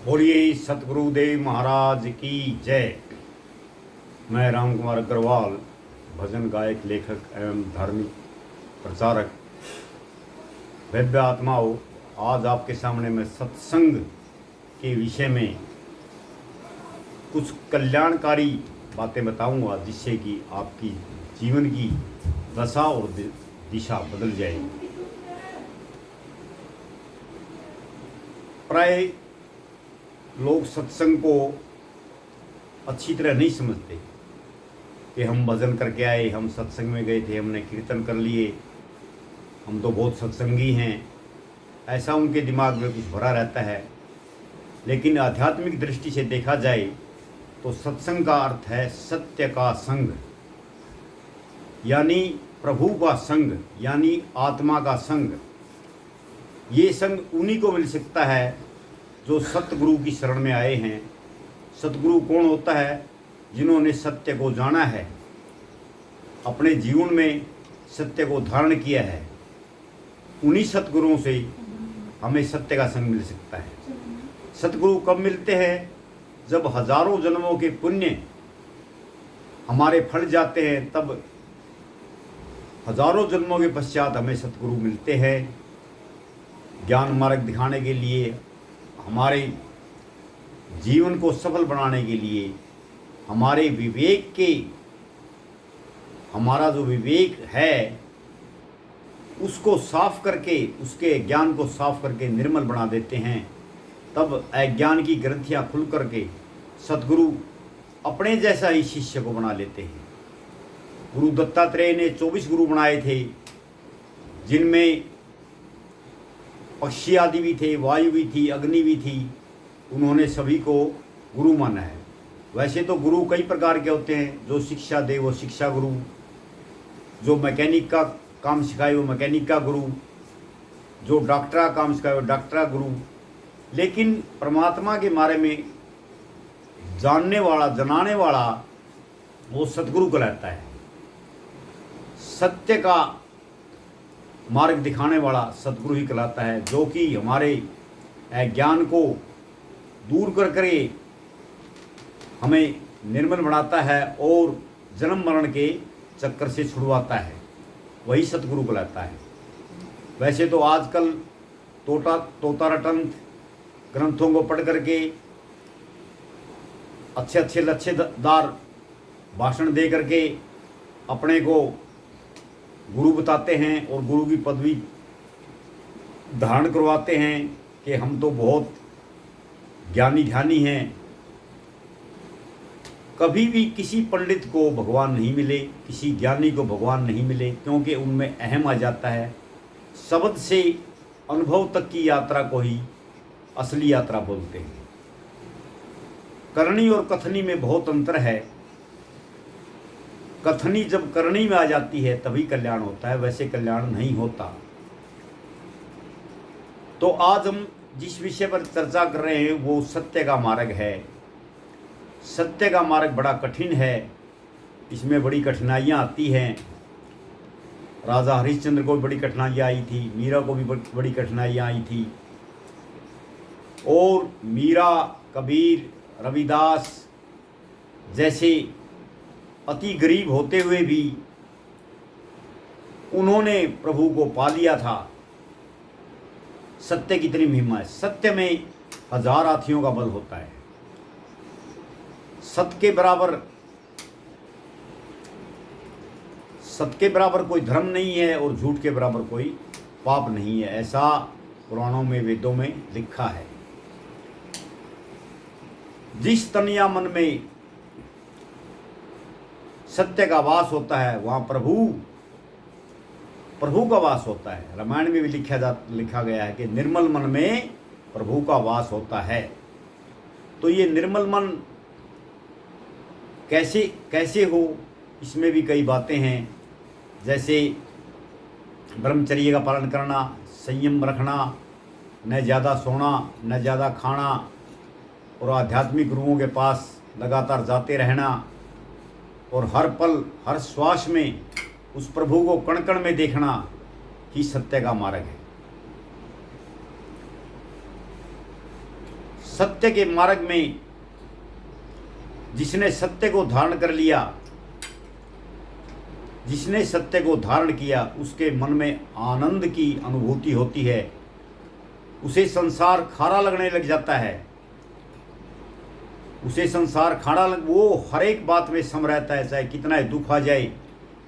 बोलिए सतगुरुदेव महाराज की जय। मैं राम कुमार अग्रवाल, भजन गायक, लेखक एवं धार्मिक प्रचारक। भव्य आत्माओं, आज आपके सामने मैं सत्संग के विषय में कुछ कल्याणकारी बातें बताऊंगा, जिससे कि आपकी जीवन की दशा और दिशा बदल जाएगी। प्राय लोग सत्संग को अच्छी तरह नहीं समझते कि हम भजन करके आए, हम सत्संग में गए थे, हमने कीर्तन कर लिए, हम तो बहुत सत्संगी हैं, ऐसा उनके दिमाग में कुछ भरा रहता है। लेकिन आध्यात्मिक दृष्टि से देखा जाए तो सत्संग का अर्थ है सत्य का संग, यानी प्रभु का संग, यानी आत्मा का संग। ये संग उन्हीं को मिल सकता है जो सतगुरु की शरण में आए हैं। सतगुरु कौन होता है? जिन्होंने सत्य को जाना है, अपने जीवन में सत्य को धारण किया है। उन्हीं सतगुरुओं से हमें सत्य का संग मिल सकता है। सतगुरु कब मिलते हैं? जब हजारों जन्मों के पुण्य हमारे फल जाते हैं, तब हजारों जन्मों के पश्चात हमें सतगुरु मिलते हैं, ज्ञान मार्ग दिखाने के लिए, हमारे जीवन को सफल बनाने के लिए, हमारे विवेक के, हमारा जो विवेक है उसको साफ करके, उसके ज्ञान को साफ करके निर्मल बना देते हैं। तब अज्ञान की ग्रंथियां खुल करके सतगुरु अपने जैसा ही शिष्य को बना लेते हैं। गुरु दत्तात्रेय ने 24 गुरु बनाए थे, जिनमें पक्षी आदि भी थे, वायु भी थी, अग्नि भी थी। उन्होंने सभी को गुरु माना है। वैसे तो गुरु कई प्रकार के होते हैं। जो शिक्षा दे वो शिक्षा गुरु, जो मैकेनिक का काम सिखाए वो मैकेनिक का गुरु, जो डॉक्टर का काम सिखाए वो डॉक्टर का गुरु। लेकिन परमात्मा के बारे में जानने वाला, जनाने वाला, वो सतगुरु कहलाता है। सत्य का मार्ग दिखाने वाला सतगुरु ही कहलाता है, जो कि हमारे अज्ञान को दूर कर करे हमें निर्मल बनाता है और जन्म मरण के चक्कर से छुड़वाता है। वही सतगुरु कहलाता है। वैसे तो आजकल तोता रटंत ग्रंथों को पढ़ करके अच्छे अच्छे लच्छेदार भाषण दे करके अपने को गुरु बताते हैं और गुरु की पदवी धारण करवाते हैं कि हम तो बहुत ज्ञानी ध्यानी हैं। कभी भी किसी पंडित को भगवान नहीं मिले, किसी ज्ञानी को भगवान नहीं मिले, क्योंकि उनमें अहम आ जाता है। शब्द से अनुभव तक की यात्रा को ही असली यात्रा बोलते हैं। करनी और कथनी में बहुत अंतर है। कथनी जब करनी में आ जाती है तभी कल्याण होता है, वैसे कल्याण नहीं होता। तो आज हम जिस विषय पर चर्चा कर रहे हैं वो सत्य का मार्ग है। सत्य का मार्ग बड़ा कठिन है, इसमें बड़ी कठिनाइयाँ आती हैं। राजा हरिश्चंद्र को भी बड़ी कठिनाइयाँ आई थी, मीरा को भी बड़ी कठिनाइयाँ आई थी। और मीरा, कबीर, रविदास जैसे अति गरीब होते हुए भी उन्होंने प्रभु को पा लिया था। सत्य की इतनी महिमा है। सत्य में 1000 हाथियों का बल होता है। सत्य के बराबर कोई धर्म नहीं है और झूठ के बराबर कोई पाप नहीं है, ऐसा पुराणों में, वेदों में लिखा है। जिस तन या मन में सत्य का वास होता है वहाँ प्रभु का वास होता है। रामायण में भी लिखा गया है कि निर्मल मन में प्रभु का वास होता है। तो ये निर्मल मन कैसे हो, इसमें भी कई बातें हैं। जैसे ब्रह्मचर्य का पालन करना, संयम रखना, न ज़्यादा सोना, न ज़्यादा खाना, और आध्यात्मिक गुरुओं के पास लगातार जाते रहना, और हर पल, हर श्वास में उस प्रभु को कण कण में देखना ही सत्य का मार्ग है। सत्य के मार्ग में जिसने सत्य को धारण कर लिया, जिसने सत्य को धारण किया, उसके मन में आनंद की अनुभूति होती है। उसे संसार खारा लगने लग जाता है, उसे संसार खारा वो हर एक बात में सम रहता है, चाहे कितना ही दुख आ जाए,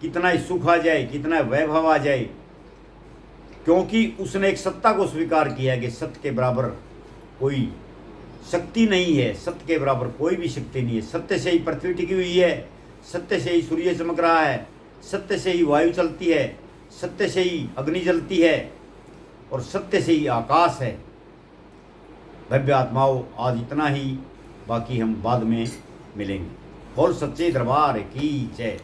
कितना ही सुख आ जाए, कितना वैभव आ जाए, क्योंकि उसने एक सत्ता को स्वीकार किया है कि सत्य के बराबर कोई शक्ति नहीं है, सत्य के बराबर कोई भी शक्ति नहीं है। सत्य से ही पृथ्वी टिकी हुई है, सत्य से ही सूर्य चमक रहा है, सत्य से ही वायु चलती है, सत्य से ही अग्नि जलती है और सत्य से ही आकाश है। भव्य आत्माओं, आज इतना ही, बाकी हम बाद में मिलेंगे। और सच्चे दरबार की जय।